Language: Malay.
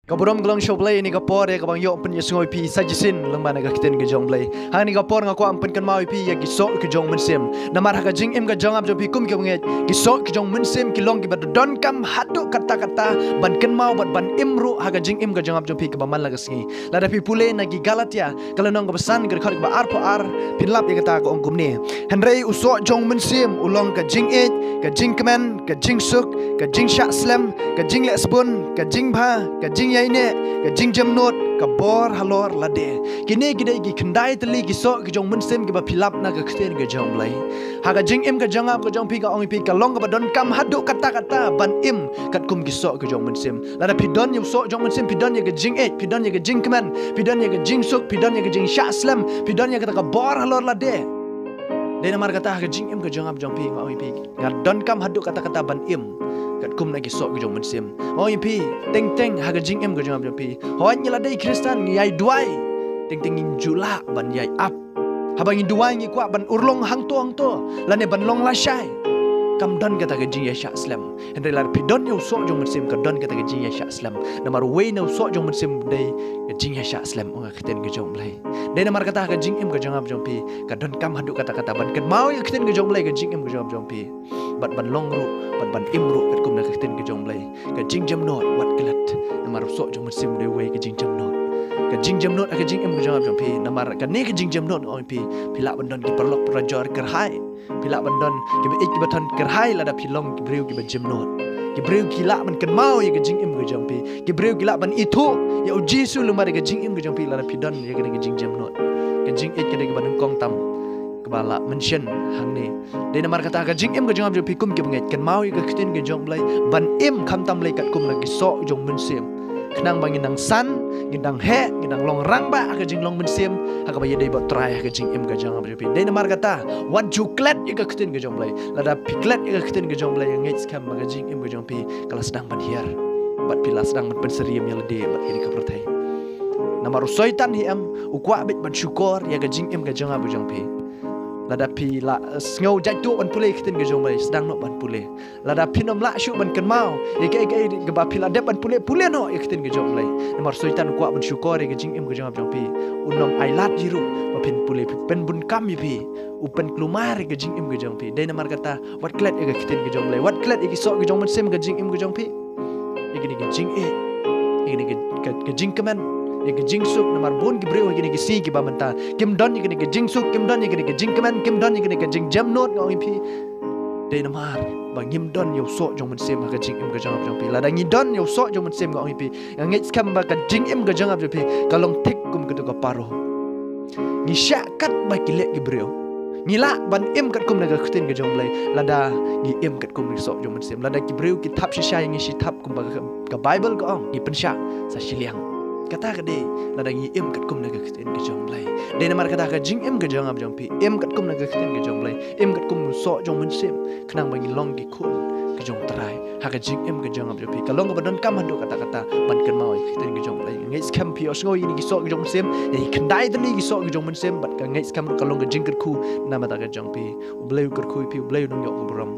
Kaburam gelang show play ni kapor ya kabang yo pen yesngoi pi sajisin lengmana ka kiten ke jong play hang ni kapor ngako ampen kan mau pi ya gisok ke jong mensim namar ha ka jing im ka jong ab jo pi kum ke nget gisok ke jong mensim ki long ki bad don kam hadu kata-kata ban kan mau bad ban imru ha ka jing im ka jong ab jo pi ke baman la gasngi la da pi pule na gi galatia kalau nong ka pesan ke khot ba ar po ar pinlap ya kata ko ongkum ni henrei usok jong mensim ulong ka jing et ka jing kemen ka jing suk ka jing sha slam ka jing le spun ka jing bha ka jing ini ke jing jam not ke bor halor lade kini gidai gi kendai teli gi so gi jong mensim gi ba pilap na ke kten gi jong blai ha ga jing im ke jang ap ke jong pi ka ong pi ka long ke badon kam hadu kata-kata ban im kat kum gi so gi jong mensim lada pidon yu so jong mensim pidon ye ge jing et pidon ye ge jing keman pidon ye ge jing suk pidon ye ge jing sha slam pidon ye ke bor halor lade dena mar kata ha jing im ke jang ap jong pi ong pi ngadon kam hadu kata-kata ban im kat kum na gi so gi jong mensim ong pi teng teng ha ga jing em ga jong am pi hoan ni la dei kristan yai duai teng teng in jula ban yai ap habang in duai ngi kwa ban urlong hang to la ne ban long la shai kam don kata ga jing ya sha slam endre la pi don yo so jong mensim ka don kata ga jing ya sha slam namar we no so jong mensim dei ga jing ya sha slam ong khiten ga jong blai dei namar kata ga jing em ga jong am jong pi ka don kam hadu kata-kata ban kan mau ya khiten ga jong blai ga jing em ga jong am jong pi bat ban long ru bat ban imru kat kum na khiten ga jong blai ka jing jam not wat kelat namar so jong mensim dei we ga jing jam not ka jing jam not ka jing em ga jong am jong pi namar ka ne ka jing jam not ong pi pila ban don ki perlok prajor kerhai pila ban don ki be ik ki baton kerhai la da pilong ki breu ki ba jam not ki breu ki la ban kan mau ya ka jing em ga jong pi ki breu ki la ban itu ya uji su lu mar ka jing em ga jong pi la da pidon ya ka jing jam not ka jing ik ka de ban kong tam kebala mention hang ni de namar kata ka jing em ga jong am jong pi kum ki banget kan mau ya ka kiten ga jong blai ban im kham tam lai kat kum lagi so jong mensim kenang bangin nang san gendang he gendang long rang ba ka jing long mensim ha ka ba ye dei bot try ka jing em ga jong am jong pi de namar kata wan ju klet ya ka kiten ga jong blai la da piklet ya ka kiten ga jong blai ngait skam ga jing em ga jong pi kala sedang ban hiar bat pila sedang ban penseriam ya lede bat ini ka pertai namar soitan hi am ukwa bit ban syukur ya ka jing em ga jong am jong pi lada pi la ngau jatu ban pule kiten ge jong bai sedang no ban pule lada pinom la syu ban kan mau ye ke ge ba pi la de ban pule no ye kiten ge jong lai nomor soitan kwa ban syukur ge jing em ge jong jong pi unom ailat jiru ba pin pule pen bun kam ye pi upen klumar ge jing em ge jong pi de namar kata wat klet ge kiten ge jong lai wat klet ge so ge jong ban sem ge jing em ge jong pi ye ge jing ye ge jing kemen ye ke jing suk namar bon ki breu ye ke si ki ba menta kim don ye ke jing suk kim don ye ke jing kemen kim don ye ke jing jam not ngoi pi de namar ba ngim don yo so jong men sem ka jing em ka jang jong pi la da ngi don yo so jong men sem ngoi pi ngi skam ba ka jing em ka jang jong pi kalong tik kum ka paro ngi sha kat ba ki le ki breu ngi la ban em kat kum na ka khten ka jong lai la da ngi em kat kum ni so jong men sem la da ki breu ki thap shi sha ngi shi thap kum ba ka bible ko ong ngi pen sha sa shiliang kata ka de la da ngi em kat kum na ka kten ke jong blai de na mar kata ka jing em ka jong ab jong pi em kat kum na ka kten ke jong blai em kat kum so jong men sem khnang ba ngi long gi khun ke jong trai ha ka jing em ka jong ab jong pi ka long ba don kam hando kata kata ban kan mau kten ke jong blai ngai skam pi os ngoi ni gi so ke jong sem e khandai de ni gi so ke jong men sem bat ka ngai skam ka long ka jing kat khu na ma ta ka jong pi u blai kat khu pi u blai dong yo ko bram